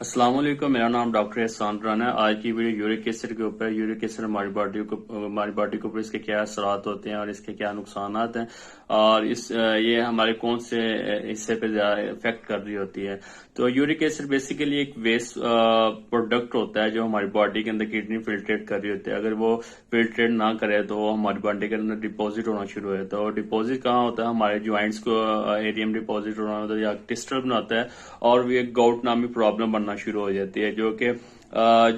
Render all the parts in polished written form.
अस्सलाम वालेकुम, मेरा नाम डॉक्टर एहसान राना है। आज की वीडियो यूरिक एसिड के ऊपर। यूरिक एसिड हमारी बॉडी के ऊपर इसके क्या असरात होते हैं और इसके क्या नुकसान हैं, और ये हमारे कौन से हिस्से पे इफेक्ट कर रही होती है। तो यूरिक एसिड बेसिकली एक वेस्ट प्रोडक्ट होता है जो हमारी बॉडी के अंदर किडनी फिल्ट्रेट कर रही होती है। अगर वो फिल्ट्रेट ना करे तो वो हमारी बॉडी के अंदर डिपॉजिट होना शुरू हो जाता है। और डिपॉजिट कहाँ होता है? हमारे ज्वाइंट्स को एरिया में डिपॉजिट होना होता है या डिस्टर्ब बनाता है, और ये गाउट नामी प्रॉब्लम बनना शुरू हो जाती है। जो कि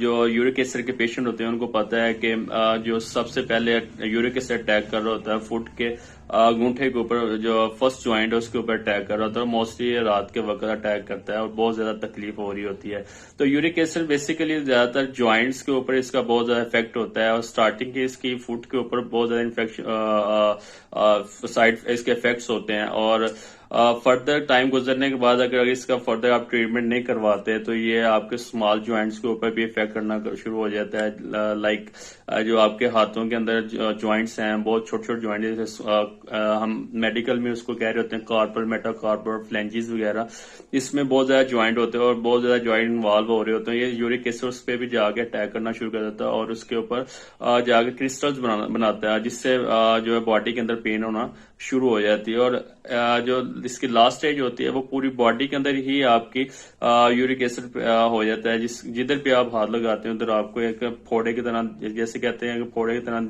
जो यूरिक एसिड के पेशेंट होते हैं उनको पता है कि जो सबसे पहले यूरिक एसिड अटैक कर रहा होता है फुट के अंगूठे के ऊपर, जो फर्स्ट ज्वाइंट है उसके ऊपर अटैक कर रहा होता है। मोस्टली रात के वक्त अटैक करता है और बहुत ज्यादा तकलीफ हो रही होती है। तो यूरिक एसिड बेसिकली ज्यादातर ज्वाइंट्स के ऊपर इसका बहुत ज्यादा इफेक्ट होता है, और स्टार्टिंग के इसकी फुट के ऊपर बहुत ज्यादा इन्फेक्शन साइड इसके इफेक्ट्स होते हैं। और फर्दर टाइम गुजरने के बाद अगर इसका फर्दर आप ट्रीटमेंट नहीं करवाते तो ये आपके स्मॉल ज्वाइंट्स के ऊपर भी इफेक्ट करना शुरू हो जाता है। लाइक जो आपके हाथों के अंदर ज्वाइंट्स हैं, बहुत छोटे छोटे ज्वाइंट, हम मेडिकल में उसको कह रहे होते हैं कार्पल, मेटाकार्पल, फ्लेंजिस वगैरह। इसमें बहुत ज्यादा ज्वाइंट होते हैं और बहुत ज्यादा ज्वाइंट इन्वॉल्व हो रहे होते हैं। ये यूरिक एसिड पे भी जाके अटैक करना शुरू कर देता है और उसके ऊपर जाके क्रिस्टल्स बनाता है, जिससे जो है बॉडी के अंदर पेन होना शुरू हो जाती है। और जो इसकी लास्ट स्टेज होती है वो पूरी बॉडी के अंदर ही आपकी यूरिक एसिड हो जाता है। जिधर भी आप हाथ लगाते हैं उधर आपको एक फोड़े की तरह, जैसे कहते हैं कि फोड़े की तरह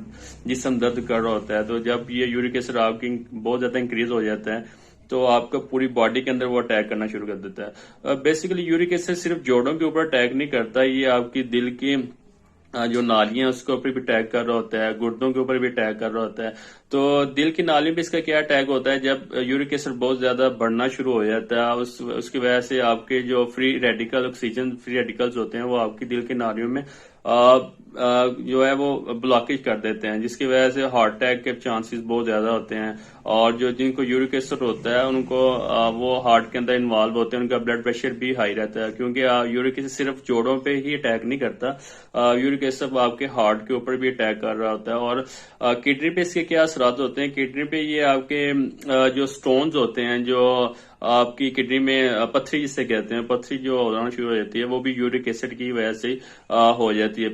जिस्म दर्द कर रहा होता है। तो जब ये यूरिक एसिड आपकी बहुत ज्यादा इंक्रीज हो जाता है तो आपका पूरी बॉडी के अंदर वो अटैक करना शुरू कर देता है। बेसिकली यूरिक एसिड सिर्फ जोड़ों के ऊपर अटैक नहीं करता, ये आपकी दिल की जो नालियां हैं उसके ऊपर भी अटैक कर रहा होता है, गुर्दों के ऊपर भी अटैक कर रहा होता है। तो दिल की नाली में इसका क्या अटैक होता है? जब यूरिक एसिड बहुत ज्यादा बढ़ना शुरू हो जाता है उसकी वजह से आपके जो free radical, oxygen free radicals होते हैं वो आपकी दिल की नालियों में जो है वो ब्लॉकेज कर देते हैं, जिसकी वजह से हार्ट अटैक के चांसेस बहुत ज्यादा होते हैं। और जो जिनको यूरिक एसिड होता है उनको वो हार्ट के अंदर इन्वॉल्व होते हैं, उनका ब्लड प्रेशर भी हाई रहता है, क्योंकि यूरिक एसिड सिर्फ जोड़ों पे ही अटैक नहीं करता, यूरिक एसिड आपके हार्ट के ऊपर भी अटैक कर रहा होता है। और किडनी पे इसके क्या असरात होते हैं? किडनी पे ये आपके जो स्टोन्स होते हैं, जो आपकी किडनी में पत्थरी जिसे कहते हैं, पत्थरी जो होना शुरू हो जाती है वो भी यूरिक एसिड की वजह से हो जाती है।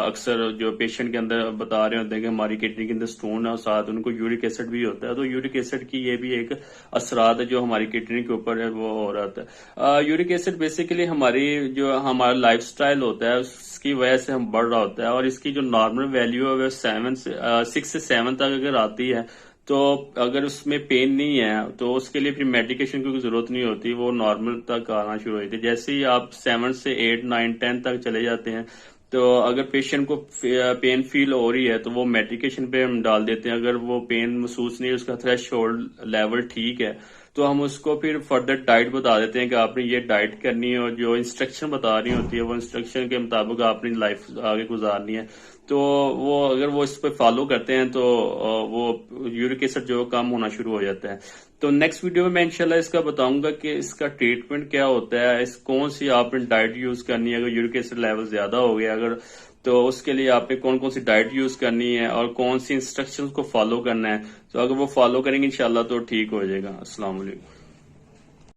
अक्सर जो पेशेंट के अंदर बता रहे होते हैं कि हमारी किडनी के अंदर स्टोन है और साथ उनको यूरिक एसिड भी होता है। तो यूरिक एसिड की ये भी एक असरात है जो हमारी किडनी के ऊपर है वो हो रहा है। यूरिक एसिड बेसिकली हमारा लाइफ स्टाइल होता है उसकी वजह से हम बढ़ रहा होता है, और इसकी जो नॉर्मल वैल्यू है वो 6 से 7 तक अगर आती है तो अगर उसमें पेन नहीं है तो उसके लिए फिर मेडिकेशन की जरूरत नहीं होती, वो नॉर्मल तक आना शुरू हो जाती है। जैसे ही आप 7 से 8, 9, 10 तक चले जाते हैं तो अगर पेशेंट को पेन फील हो रही है तो वो मेडिकेशन पे हम डाल देते हैं। अगर वो पेन महसूस नहीं है, उसका थ्रेशोल्ड लेवल ठीक है, तो हम उसको फिर फर्दर डाइट बता देते हैं कि आपने ये डाइट करनी है, और जो इंस्ट्रक्शन बता रही होती है वो इंस्ट्रक्शन के मुताबिक आपने लाइफ आगे गुजारनी है। तो वो अगर वो इस पर फॉलो करते हैं तो वो यूरिक एसिड जो कम होना शुरू हो जाता है। तो नेक्स्ट वीडियो में मैं इंशाल्लाह इसका बताऊंगा कि इसका ट्रीटमेंट क्या होता है, कौन सी आपने डाइट यूज करनी है अगर यूरिक एसिड लेवल ज्यादा हो गया अगर, तो उसके लिए आपने कौन कौन सी डाइट यूज करनी है और कौन सी इंस्ट्रक्शंस को फॉलो करना है। तो अगर वो फॉलो करेंगे इंशाल्लाह तो ठीक हो जाएगा। अस्सलाम वालेकुम।